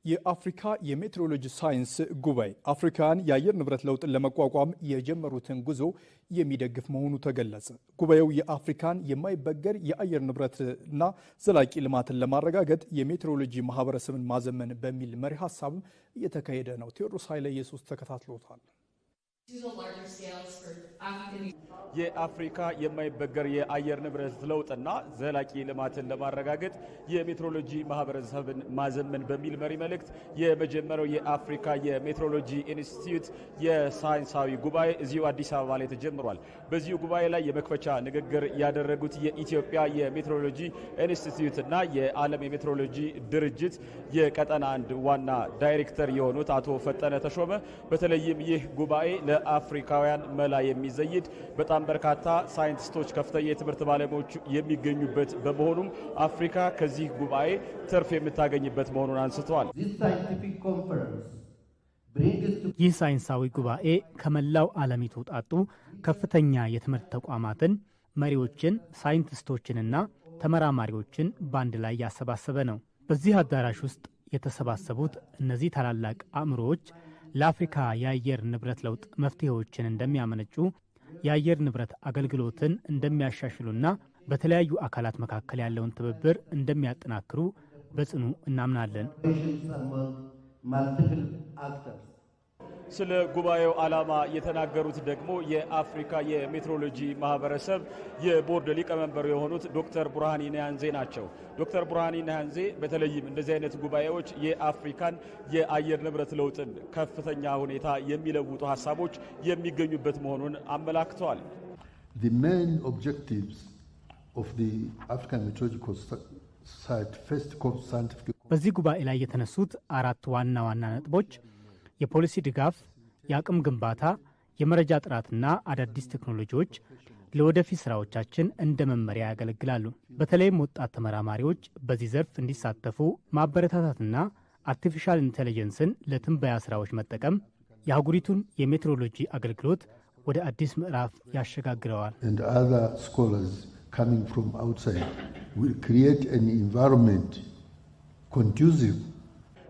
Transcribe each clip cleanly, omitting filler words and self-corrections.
የአፍሪካ የሜትሮሎጂ ሳይንስ ጉባኤ አፍሪካን የአየር ንብረት ለውጥን ለመቋቋም የጀመሩትን ጉዞ የሚደግፍ መሆኑ ተገለጸ። ጉባኤው የአፍሪካን የማይበገር የአየር ንብረትና ዘላቂ ልማትን ለማረጋገጥ የሜትሮሎጂ ማህበረሰብን ማዘመን በሚል መሪ ሐሳብ እየተካሄደ ነው። ቴዎድሮስ ኃይለ ኢየሱስ ተከታትሎታል። የአፍሪካ የማይበገር የአየር ንብረት ለውጥና ዘላቂ ልማትን ለማረጋገጥ የሜትሮሎጂ ማህበረሰብን ማዘመን በሚል መሪ መልእክት የመጀመሪያው የአፍሪካ የሜትሮሎጂ ኢንስቲትዩት የሳይንሳዊ ጉባኤ እዚሁ አዲስ አበባ ላይ ተጀምሯል። በዚሁ ጉባኤ ላይ የመክፈቻ ንግግር ያደረጉት የኢትዮጵያ የሜትሮሎጂ ኢንስቲትዩትና የዓለም የሜትሮሎጂ ድርጅት የቀጠና አንድ ዋና ዳይሬክተር የሆኑት አቶ ፈጠነ ተሾመ በተለይም ይህ ጉባኤ ለአፍሪካውያን መላ የሚዘይድ በጣም በርካታ ሳይንቲስቶች ከፍተኛ የትምህርት ባለሙያዎች የሚገኙበት በመሆኑም አፍሪካ ከዚህ ጉባኤ ትርፍ የምታገኝበት መሆኑን አንስተዋል። ይህ ሳይንሳዊ ጉባኤ ከመላው ዓለም የተውጣጡ ከፍተኛ የትምህርት ተቋማትን፣ መሪዎችን፣ ሳይንቲስቶችንና ተመራማሪዎችን በአንድ ላይ ያሰባሰበ ነው። በዚህ አዳራሽ ውስጥ የተሰባሰቡት እነዚህ ታላላቅ አእምሮዎች ለአፍሪካ የአየር ንብረት ለውጥ መፍትሄዎችን እንደሚያመነጩ፣ የአየር ንብረት አገልግሎትን እንደሚያሻሽሉና በተለያዩ አካላት መካከል ያለውን ትብብር እንደሚያጠናክሩ በጽኑ እናምናለን። ስለ ጉባኤው ዓላማ የተናገሩት ደግሞ የአፍሪካ የሜትሮሎጂ ማህበረሰብ የቦርድ ሊቀመንበር የሆኑት ዶክተር ቡርሃኒ ናያንዜ ናቸው። ዶክተር ቡርሃኒ ናያንዜ በተለይም እንደዚህ አይነት ጉባኤዎች የአፍሪካን የአየር ንብረት ለውጥን ከፍተኛ ሁኔታ የሚለውጡ ሀሳቦች የሚገኙበት መሆኑን አመላክተዋል። The main objectives of the African Meteorological Society first scientific በዚህ ጉባኤ ላይ የተነሱት አራት ዋና ነጥቦች የፖሊሲ ድጋፍ፣ የአቅም ግንባታ፣ የመረጃ ጥራትና አዳዲስ ቴክኖሎጂዎች ለወደፊት ስራዎቻችን እንደ መመሪያ ያገለግላሉ። በተለይም ወጣት ተመራማሪዎች በዚህ ዘርፍ እንዲሳተፉ ማበረታታትና አርቲፊሻል ኢንቴሊጀንስን ለትንበያ ስራዎች መጠቀም የአህጉሪቱን የሜትሮሎጂ አገልግሎት ወደ አዲስ ምዕራፍ ያሸጋግረዋል። and other scholars coming from outside will create an environment conducive.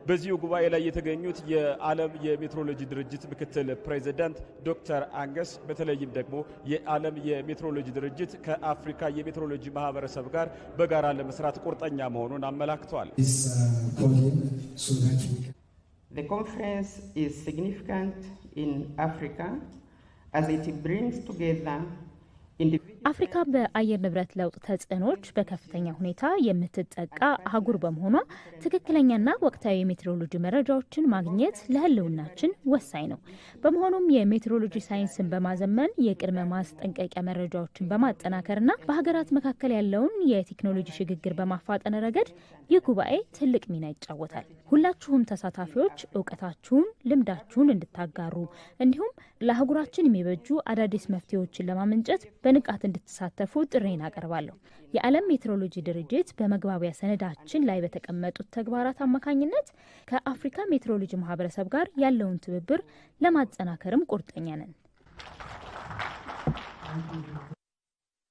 በዚሁ ጉባኤ ላይ የተገኙት የዓለም የሜትሮሎጂ ድርጅት ምክትል ፕሬዚዳንት ዶክተር አንገስ በተለይም ደግሞ የዓለም የሜትሮሎጂ ድርጅት ከአፍሪካ የሜትሮሎጂ ማህበረሰብ ጋር በጋራ ለመስራት ቁርጠኛ መሆኑን አመላክተዋል። The conference is significant in Africa as it brings together አፍሪካ በአየር ንብረት ለውጥ ተጽዕኖች በከፍተኛ ሁኔታ የምትጠቃ አህጉር በመሆኗ ትክክለኛና ወቅታዊ የሜትሮሎጂ መረጃዎችን ማግኘት ለህልውናችን ወሳኝ ነው። በመሆኑም የሜትሮሎጂ ሳይንስን በማዘመን የቅድመ ማስጠንቀቂያ መረጃዎችን በማጠናከርና በሀገራት መካከል ያለውን የቴክኖሎጂ ሽግግር በማፋጠን ረገድ ይህ ጉባኤ ትልቅ ሚና ይጫወታል። ሁላችሁም ተሳታፊዎች እውቀታችሁን፣ ልምዳችሁን እንድታጋሩ እንዲሁም ለአህጉራችን የሚበጁ አዳዲስ መፍትሄዎችን ለማመንጨት በንቃት እንድትሳተፉ ጥሬን አቀርባለሁ። የዓለም ሜትሮሎጂ ድርጅት በመግባቢያ ሰነዳችን ላይ በተቀመጡት ተግባራት አማካኝነት ከአፍሪካ ሜትሮሎጂ ማህበረሰብ ጋር ያለውን ትብብር ለማጠናከርም ቁርጠኛ ነን።